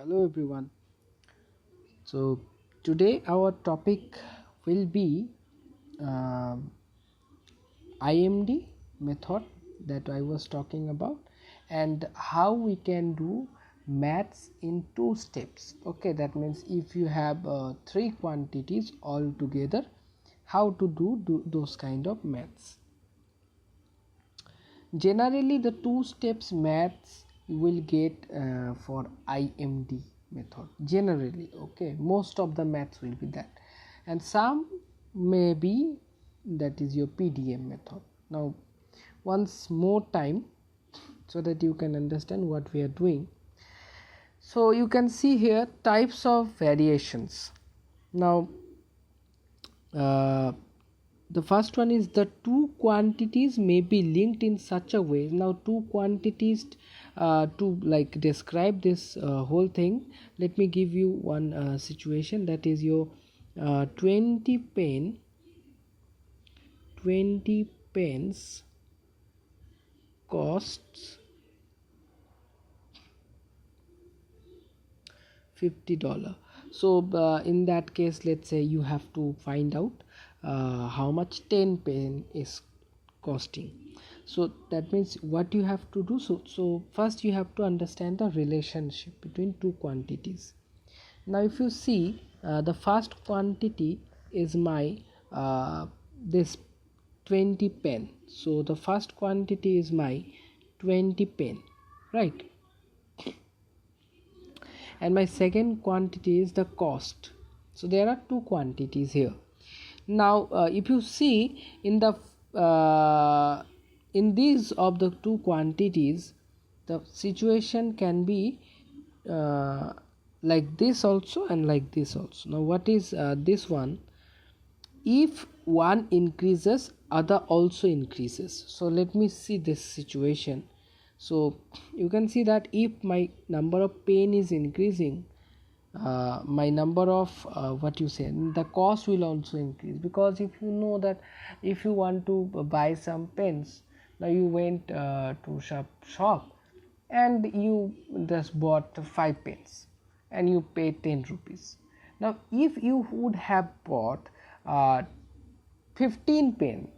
Hello everyone. So today our topic will be um IMD method that I was talking about, and how we can do maths in two steps. Okay, that means if you have three quantities all together, how to do those kind of maths. Generally, the two steps maths you will get for IMD method. Generally, okay, most of the maths will be that, and some may be that is your PDM method. Now, once more time, so that you can understand what we are doing. So you can see here types of variations. Now, uh, the first one is the two quantities may be linked in such a way. Now two quantities, to like describe this whole thing, let me give you one situation, that is your 20 pence costs $50. So in that case, let's say you have to find out how much 10 pen is costing. So that means what you have to do, so first you have to understand the relationship between two quantities. Now if you see, the first quantity is my this 20 pen. So the first quantity is my 20 pen, right? And my second quantity is the cost. So there are two quantities here. Now if you see in the in these of the two quantities, the situation can be like this also and like this also. Now what is this one? If one increases, other also increases. So let me see this situation. So you can see that if my number of pen is increasing, my number of what you say, the cost will also increase, because if you know that if you want to buy some pens, now you went to shop and you just bought 5 pens and you pay 10 rupees. Now if you would have bought 15 pens,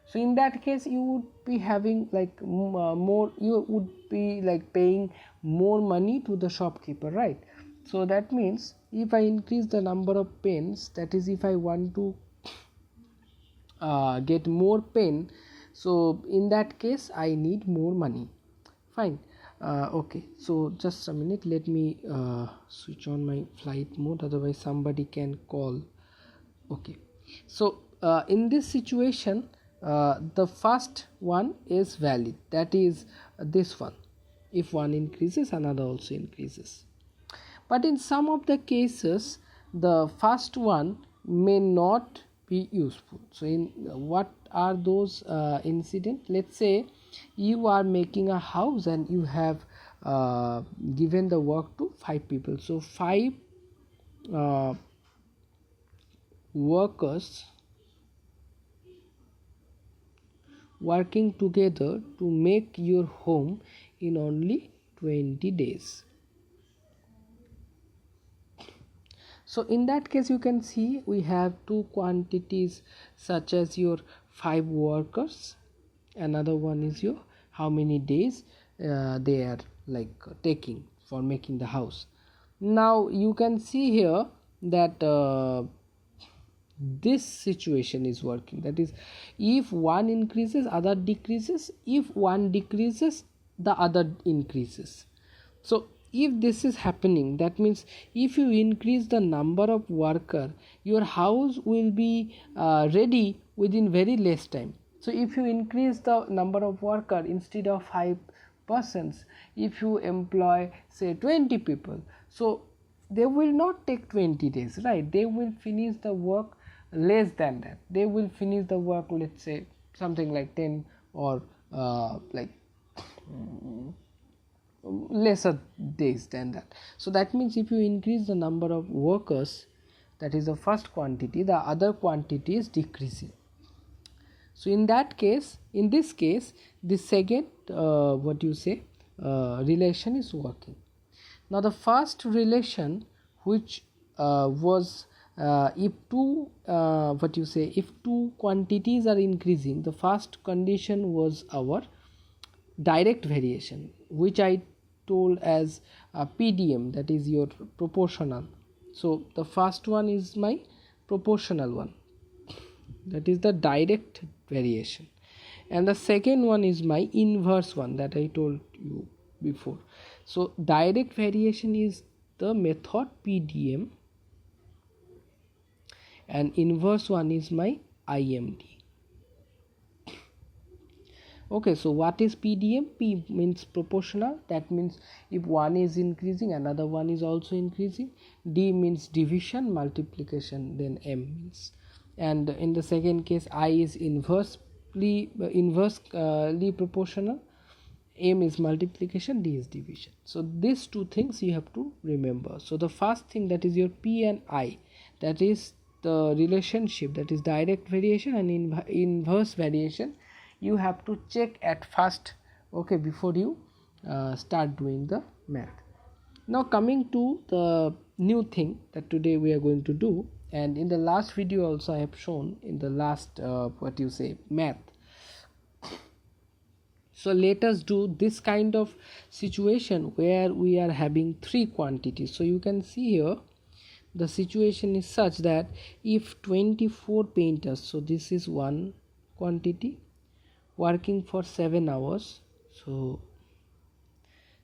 so in that case you would be having like more, you would be like paying more money to the shopkeeper, right? So that means if I increase the number of pens, that is if I want to get more pen, so in that case I need more money. Fine. Okay, so just a minute, let me switch on my flight mode, otherwise somebody can call. Okay, so in this situation, the first one is valid, that is this one. If one increases, another also increases. But in some of the cases, the first one may not be useful. So in what are those incidents? Let's say you are making a house and you have given the work to 5 people. So 5 workers working together to make your home in only 20 days. So in that case, you can see we have two quantities, such as your 5 workers, another one is your how many days they are like taking for making the house. Now you can see here that this situation is working, that is if one increases, other decreases. If one decreases, the other increases. So if this is happening, that means if you increase the number of worker, your house will be ready within very less time. So if you increase the number of worker, instead of 5 persons, if you employ say 20 people, so they will not take 20 days, right? They will finish the work less than that. They will finish the work, let's say something like 10 or like lesser days than that. So that means if you increase the number of workers, that is the first quantity, the other quantity is decreasing. So in that case, in this case, the second what you say relation is working. Now the first relation, which was if two if two quantities are increasing, the first condition was our direct variation, which I told as PDM, that is your proportional. So the first one is my proportional one, that is the direct variation, and the second one is my inverse one that I told you before. So direct variation is the method PDM, and inverse one is my IMD. Okay, so what is PDM? P means proportional, that means if one is increasing, another one is also increasing. D means division, multiplication, then M means. And in the second case, I is inversely proportional, M is multiplication, D is division. So these two things you have to remember. So the first thing, that is your P and I, that is the relationship, that is direct variation and inverse variation, you have to check at first, okay, before you start doing the math. Now coming to the new thing that today we are going to do, and in the last video also I have shown in the last math. So let us do this kind of situation where we are having three quantities. So you can see here the situation is such that if 24 painters, so this is one quantity, working for 7 hours, so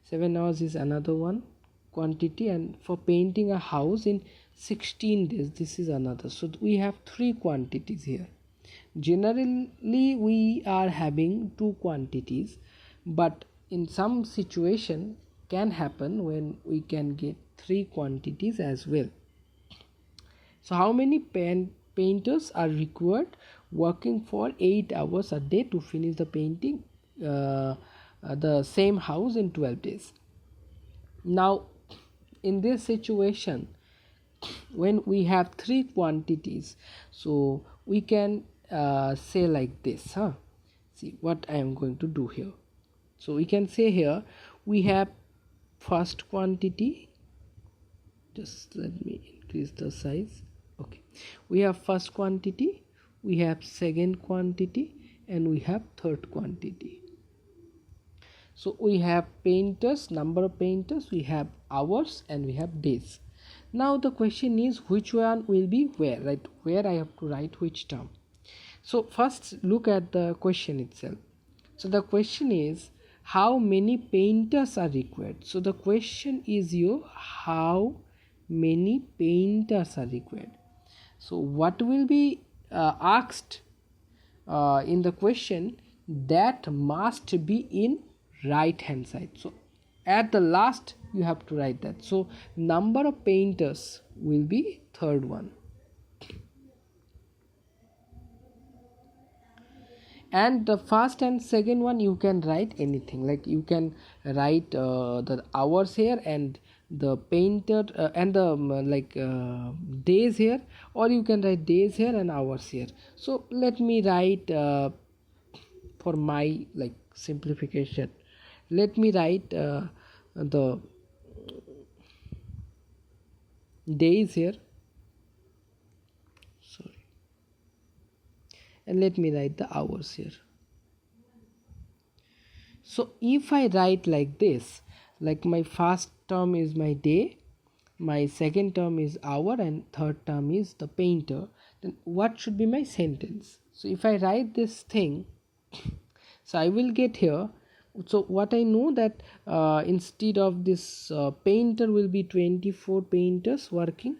7 hours is another one quantity, and for painting a house in 16 days, this is another. So we have three quantities here. Generally we are having two quantities, but in some situation can happen when we can get three quantities as well. So how many painters are required working for 8 hours a day to finish the painting the same house in 12 days? Now in this situation, when we have three quantities, so we can say like this, see what I am going to do here. So we can say here we have first quantity, just let me increase the size. Okay, we have first quantity, we have second quantity, and we have third quantity. So we have painters, number of painters, we have hours, and we have days. Now the question is which one will be where, right? Where I have to write which term. So first look at the question itself. So the question is how many painters are required. So the question is how many painters are required. So what will be asked in the question, that must be in right hand side. So at the last you have to write that. So number of painters will be third one, and the first and second one you can write anything, like you can write the hours here and the painter and the days here, or you can write days here and hours here. So let me write for my simplification, let me write the days here, sorry, and let me write the hours here. So if I write like this, like my first term is my day, my second term is hour, and third term is the painter, then what should be my sentence? So if I write this thing, so I will get here. So what I know that instead of this painter will be 24 painters working,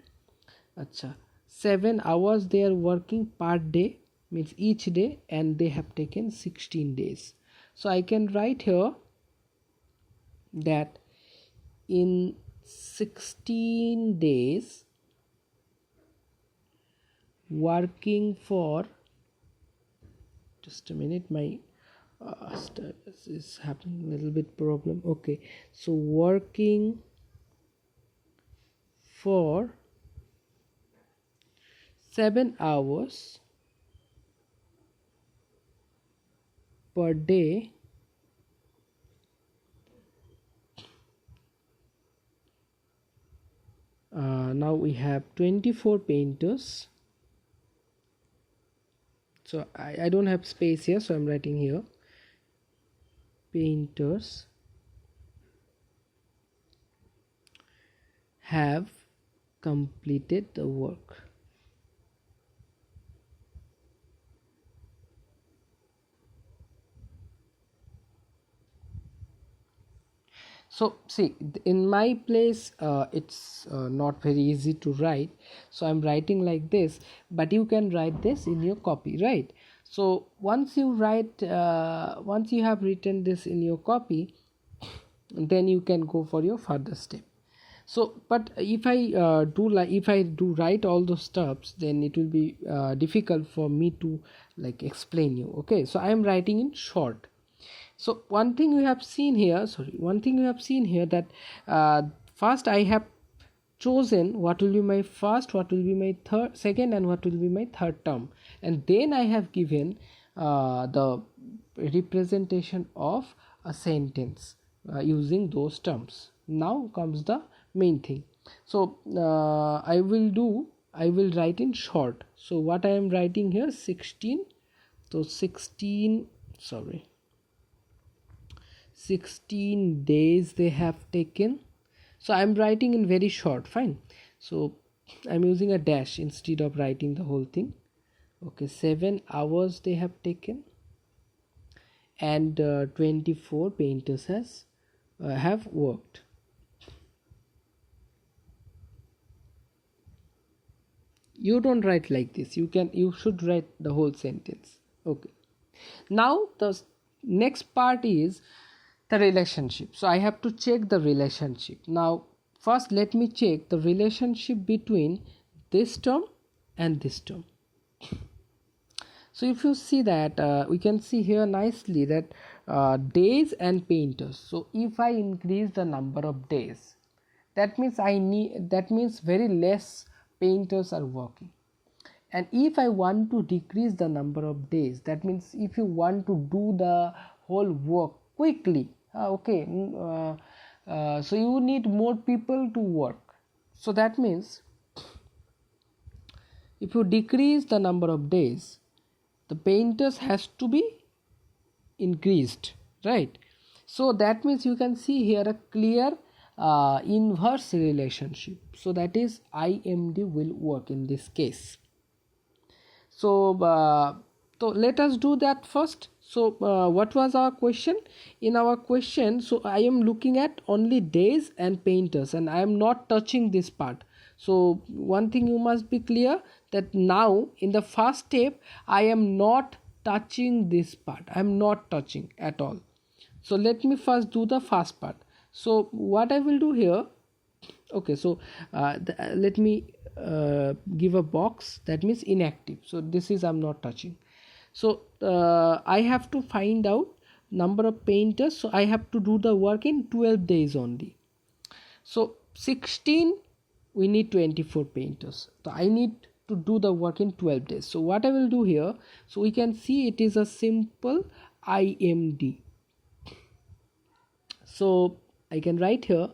7 hours they are working per day, means each day, and they have taken 16 days. So I can write here that in 16 days working for, just a minute, my is happening a little bit problem. Okay, so working for 7 hours per day now we have 24 painters. So I don't have space here, so I'm writing here painters have completed the work. So see, in my place it's not very easy to write, so I'm writing like this, but you can write this in your copy, right? So once you have written this in your copy, then you can go for your further step. So but if I do write all those steps, then it will be difficult for me to like explain you. Okay, so I am writing in short. So one thing we have seen here that first I have chosen what will be my first, what will be my second, and what will be my third term, and then I have given the representation of a sentence using those terms. Now comes the main thing. So I will write in short. So what I am writing here, 16. So 16 days they have taken. So I'm writing in very short, fine. So I'm using a dash instead of writing the whole thing. Okay, 7 hours they have taken, and 24 painters have worked. You don't write like this, you should write the whole sentence. Okay, now the next part is the relationship. So I have to check the relationship. Now first let me check the relationship between this term and this term. So if you see that we can see here nicely that days and painters. So if I increase the number of days, that means very less painters are working. And if I want to decrease the number of days, that means if you want to do the whole work quickly, so you need more people to work. So that means if you decrease the number of days, the painters has to be increased, right? So that means you can see here a clear inverse relationship. So that is IMD will work in this case. So let us do that first. So what was our question? In our question, so I am looking at only days and painters, and I am not touching this part. So one thing you must be clear, that now in the first step I am not touching this part. I am not touching at all. So let me first do the first part. So what I will do here, okay, so let me give a box, that means inactive. So this is I'm not touching. So I have to find out number of painters. So I have to do the work in 12 days only. So 16 we need 24 painters. So I need to do the work in 12 days. So what I will do here, so we can see it is a simple IMD. So I can write here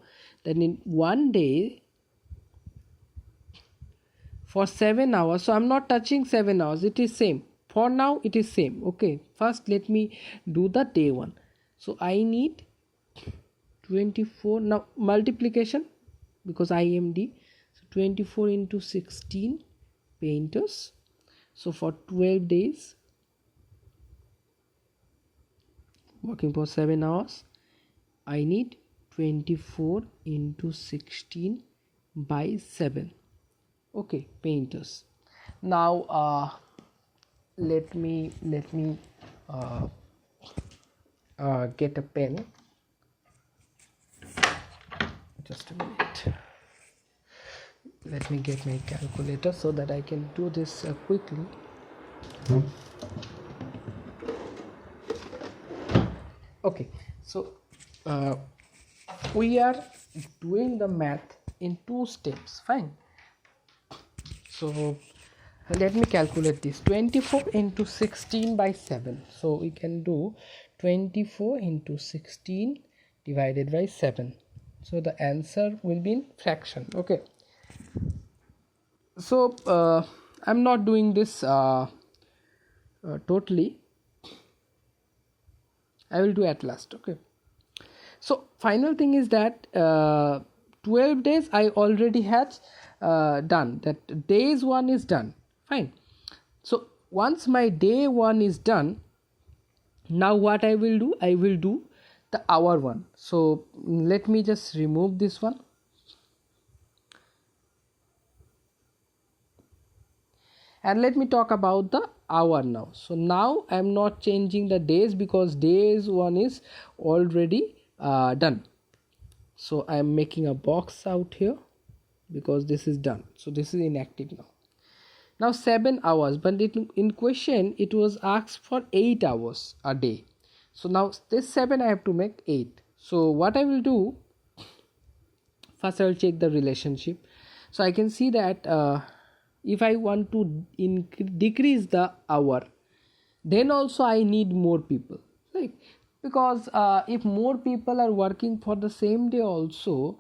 that in 1 day for 7 hours. So I'm not touching 7 hours, it is same. For now it is same. Okay, first let me do the day one. So I need 24. Now multiplication, because IMD. So 24 into 16 painters. So for 12 days, working for 7 hours, I need 24 into 16 by 7. Okay, painters. Now let me get a pen. Just a minute. Let me get my calculator so that I can do this quickly. Okay, so we are doing the math in 2 steps, fine. So let me calculate this. 24 into 16 by 7. So we can do 24 into 16 divided by 7. So the answer will be in fraction. Okay, So I'm not doing this totally. I will do at last. Okay. So final thing is that 12 days I already had done. That days one is done. Fine. So once my day one is done, now what I will do? I will do the hour one. So let me just remove this one. And let me talk about the hour now. So now I'm not changing the days because days one is already done. So I'm making a box out here because this is done. So this is inactive now. Now 7 hours, but in question it was asked for 8 hours a day. So now this 7 I have to make 8. So what I will do, first I will check the relationship. So I can see that if I want to decrease the hour, then also I need more people, right? Because if more people are working for the same day also,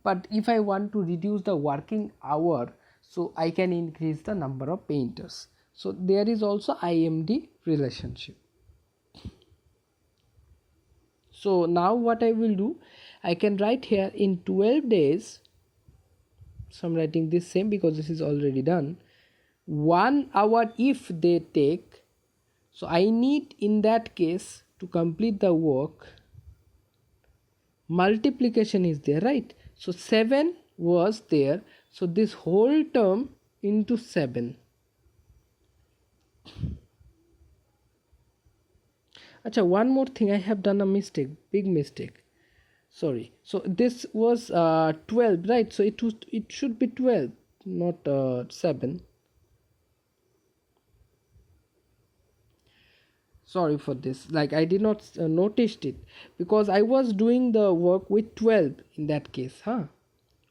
but if I want to reduce the working hour, so I can increase the number of painters. So there is also IMD relationship. So now what I will do, I can write here in 12 days. So I'm writing this same because this is already done. 1 hour if they take. So I need in that case to complete the work, multiplication is there, right? So 7 was there. So this whole term into 7. Acha, one more thing, I have done a mistake, big mistake. Sorry. So this was 12, right? So it should be 12, not 7. Sorry for this, like I did not noticed it because I was doing the work with 12 in that case, huh?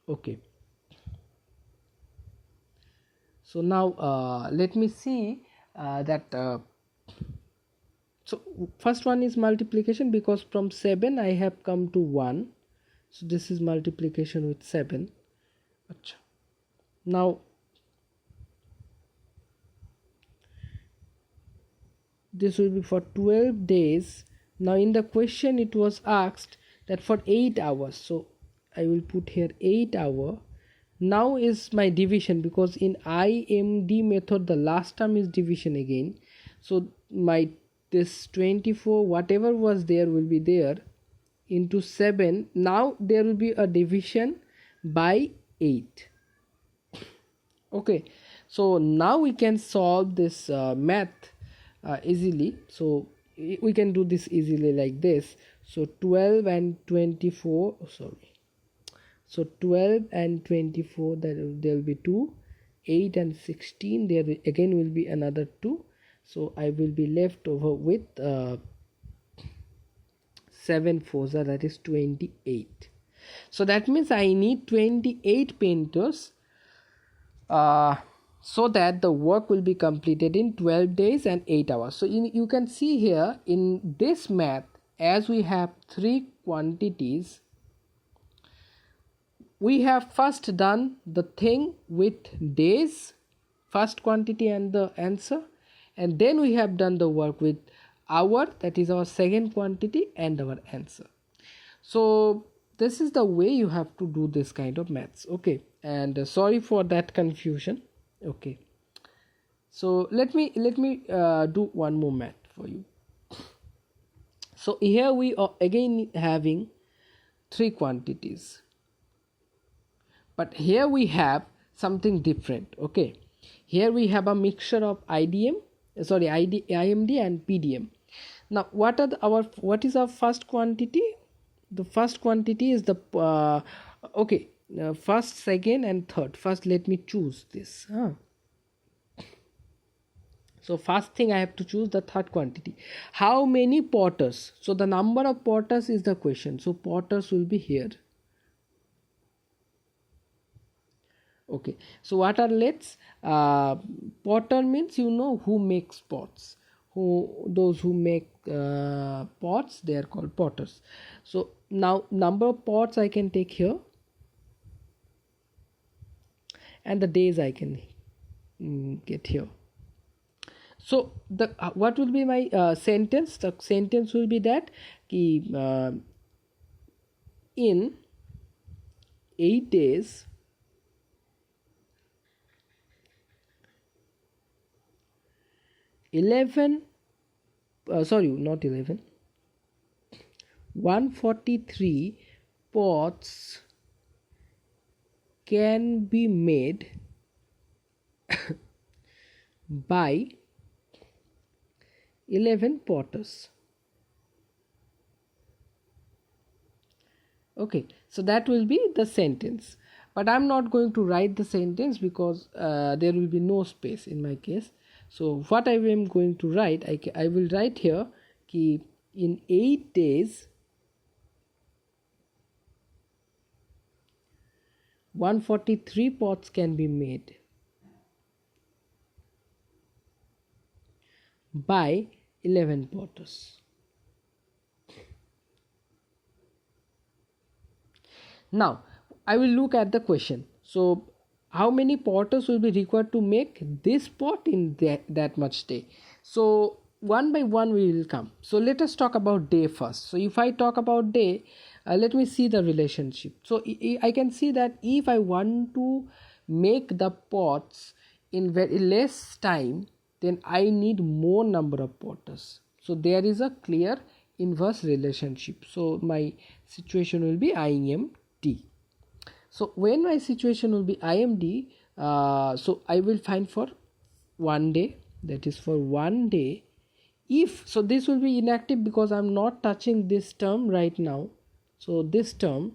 Okay. So now let me see that so first one is multiplication because from 7 I have come to 1. So this is multiplication with 7. Achha. Now this will be for 12 days. Now in the question it was asked that for 8 hours. So I will put here 8 hour. Now is my division because in IMD method the last term is division again. So my this 24 whatever was there will be there into 7. Now there will be a division by 8. Okay, so now we can solve this math easily. So we can do this easily like this. So 12 and 24, sorry, so 12 and 24, that there will be 2. 8 and 16, there again will be another 2. So I will be left over with 7 4, that is 28. So that means I need 28 painters so that the work will be completed in 12 days and 8 hours. So you can see here in this math, as we have 3 quantities, we have first done the thing with days, first quantity and the answer, and then we have done the work with hour, that is our second quantity, and our answer. So this is the way you have to do this kind of maths. Okay, and sorry for that confusion. Okay, so let me do one more math for you. So here we are again having 3 quantities, but here we have something different. Okay, here we have a mixture of IMD and PDM. Now what is our first quantity? The first quantity is the first, second and third. First let me choose this, so first thing I have to choose the third quantity. How many potters? So the number of potters is the question. So potters will be here. Okay, so what are let's potter means who makes pots, those who make pots, they are called potters. So now number of pots I can take here, and the days I can get here. So the what will be my sentence? The sentence will be that in 8 days 11 sorry not 11 143 pots can be made by 11 potters. Okay, so that will be the sentence, but I'm not going to write the sentence because there will be no space in my case. So what I am going to write, I will write here ki in 8 days 143 pots can be made by 11 potters. Now I will look at the question. So how many potters will be required to make this pot in that much day? So one by one we will come. So let us talk about day first. So if I talk about day, let me see the relationship. So I can see that if I want to make the pots in very less time, then I need more number of potters. So there is a clear inverse relationship. So my situation will be IMD. So when my situation will be IMD, so I will find for one day, that is for one day. If so, this will be inactive because I'm not touching this term right now. So this term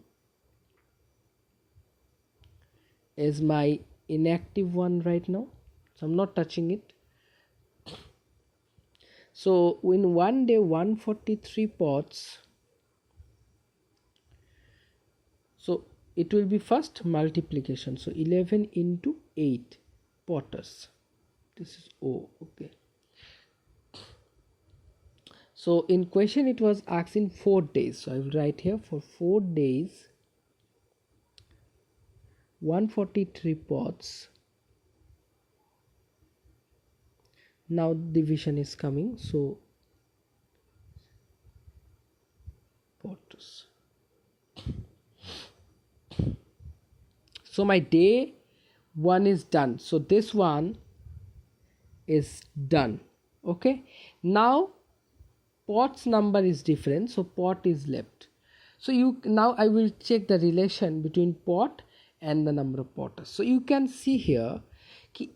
is my inactive one right now, so I'm not touching it. So in one day 143 pots, so it will be first multiplication, so 11 into 8 potters, this is O. Okay, so in question it was asking 4 days, so I will write here for 4 days 143 pots. Now division is coming, so potters. So my day 1 is done, so this one is done. Okay, now pots number is different, so pot is left. So now I will check the relation between pot and the number of potters. So you can see here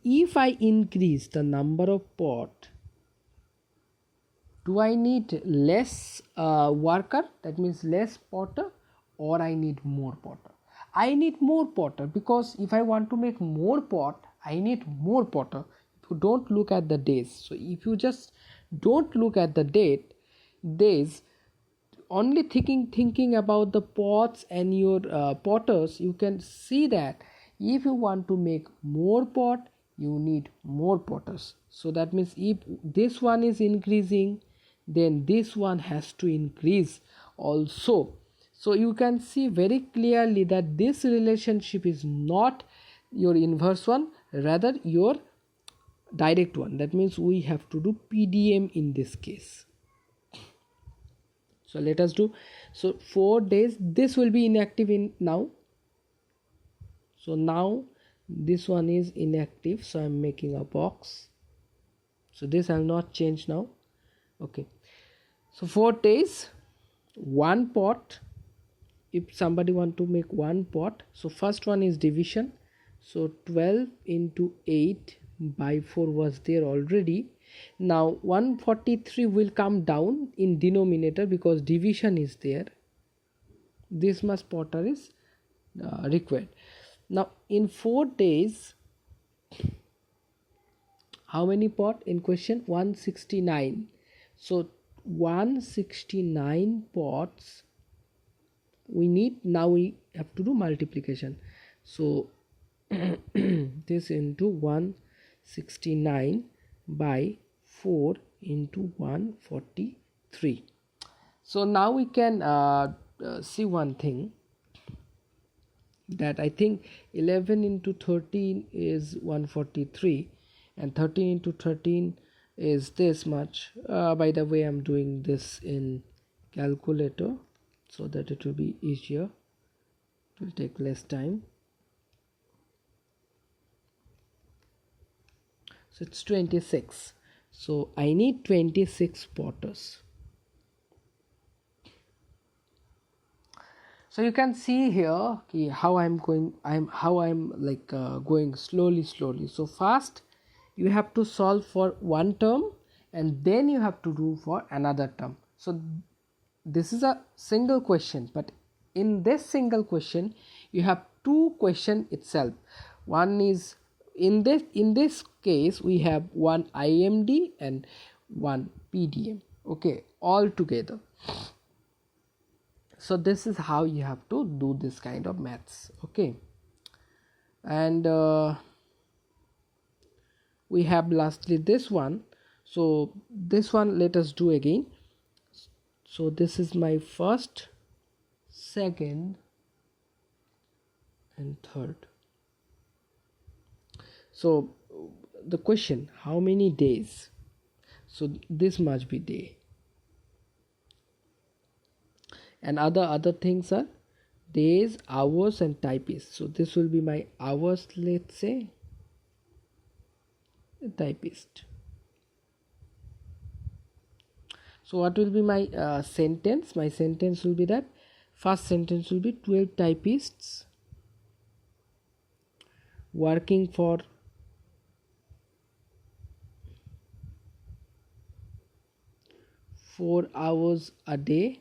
if I increase the number of pot, do I need less worker, that means less potter, or I need more potter? I need more potter, because if I want to make more pot, I need more potter. If you don't look at the days, so if you just don't look at the days, only thinking about the pots and your potters, you can see that if you want to make more pot, you need more potters. So that means if this one is increasing, then this one has to increase also. So you can see very clearly that this relationship is not your inverse one, rather your direct one. That means we have to do PDM in this case. So let us do. So 4 days, this will be inactive in now. So now this one is inactive, so I'm making a box. So this I'll not change now. Okay, so 4 days 1 pot. If somebody want to make 1 pot, so first one is division, so 12 into 8 by 4 was there already. Now 143 will come down in denominator because division is there. This much potter is required. Now in 4 days, how many pot in question? 169. So 169 pots we need. Now we have to do multiplication, so this into 169 by 4 into 143. So now we can see one thing. that I think 11 into 13 is 143 and 13 into 13 is this much. By the way, I'm doing this in calculator so that it will be easier, it will take less time. So it's 26, so I need 26 potters. So you can see here how I'm going, going slowly. So first you have to solve for one term and then you have to do for another term. So this is a single question, but in this single question you have two question itself. One is in this case we have one IMD and one PDM, okay, all together. So this is how you have to do this kind of maths, okay. And we have lastly this one. So this one let us do again. So this is my first, second and third. So the question, how many days? So this must be day, and other things are days, hours and typist. So this will be my hours, let's say, typist. So what will be my sentence? My sentence will be that first sentence will be 12 typists working for 4 hours a day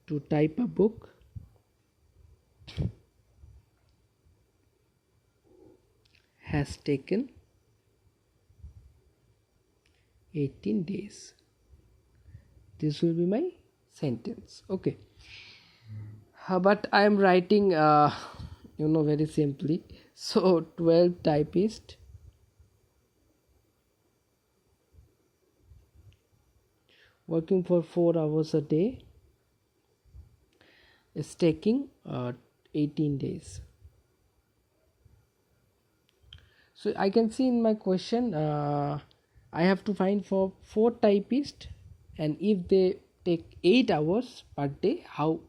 to type a book has taken 18 days. This will be my sentence, okay. But I am writing very simply. So 12 typists working for 4 hours a day is taking 18 days. So I can see in my question I have to find for 4 typists, and if they take 8 hours per day, how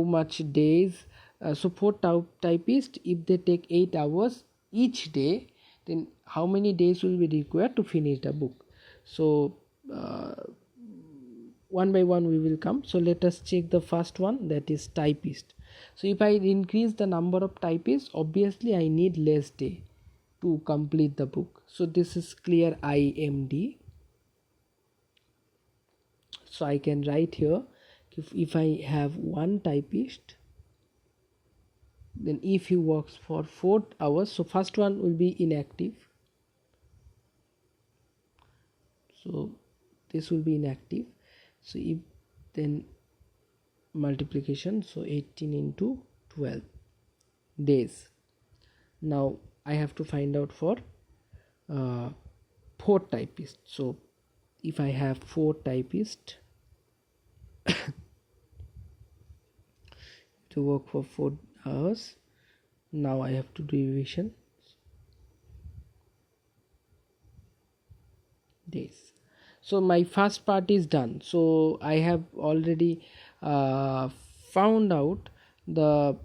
much days? So 4 typists, if they take 8 hours each day, then how many days will be required to finish the book? So one by one we will come. So let us check the first one, that is typist. So if I increase the number of typists, obviously I need less day to complete the book. So this is clear IMD. So I can write here, if I have one typist, then if he works for 4 hours, so first one will be inactive, so this will be inactive. So if then multiplication, so 18 into 12 days. Now I have to find out for 4 typists. So if I have 4 typists to work for 4 hours, now I have to do division days. So my first part is done. So I have already found out the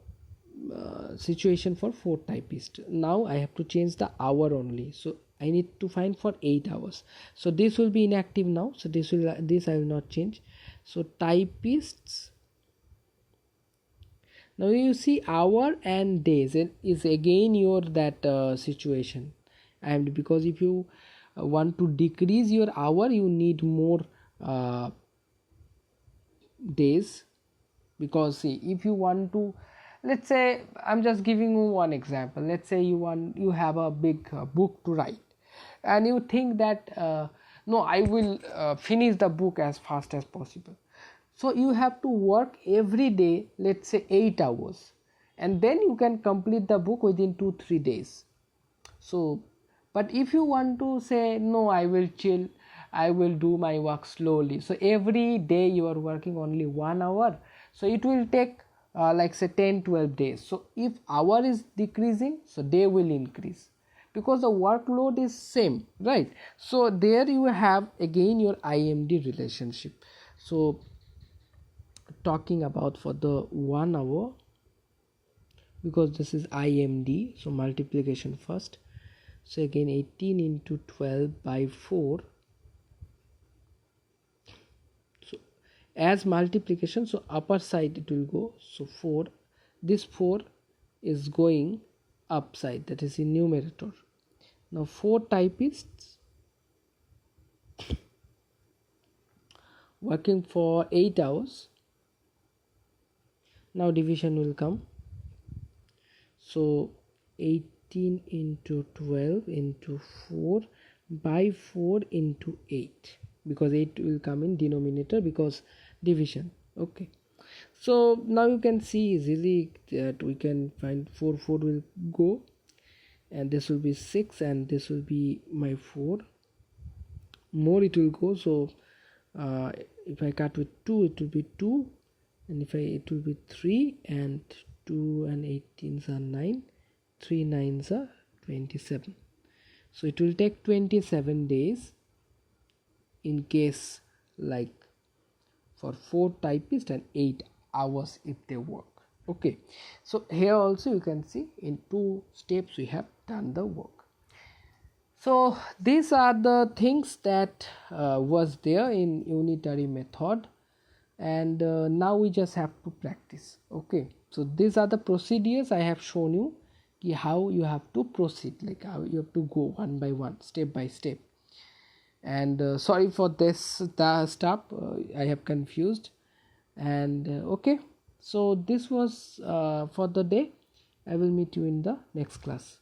situation for 4 typists. Now I have to change the hour only. So I need to find for 8 hours. So this will be inactive now. So this I will not change. So typists. Now you see hour and days is again your that situation, and because if you want to decrease your hour, you need more days, because see, if you want to, let's say I'm just giving you one example. Let's say you have a big book to write, and you think that no, I will finish the book as fast as possible. So you have to work every day, let's say 8 hours, and then you can complete the book within 2-3 days. So But if you want to say no, I will chill, I will do my work slowly, so every day you are working only 1 hour, so it will take like say 10-12 days. So if hour is decreasing, so day will increase, because the workload is same, right? So there you have again your IMD relationship. So talking about for the 1 hour, because this is IMD, so multiplication first. So again 18 into 12 by 4. So as multiplication, so upper side it will go, so 4, this 4 is going upside, that is in numerator. Now 4 typists working for 8 hours. Now division will come, so 18 into 12 into 4 by 4 into 8, because 8 will come in denominator because division. Okay, so now you can see easily that we can find 4 will go, and this will be 6, and this will be my 4 more, it will go. So if I cut with 2, it will be 2, and if it will be 3, and 2 and 18s are 9, 3 9s are 27. So it will take 27 days in case like for 4 typists and 8 hours if they work. Okay, so here also you can see in 2 steps we have done the work. So these are the things that was there in unitary method, and now we just have to practice. Okay, so these are the procedures I have shown you, how you have to proceed, like how you have to go one by one, step by step. And sorry for this the stuff, I have confused. And okay, so this was for the day. I will meet you in the next class.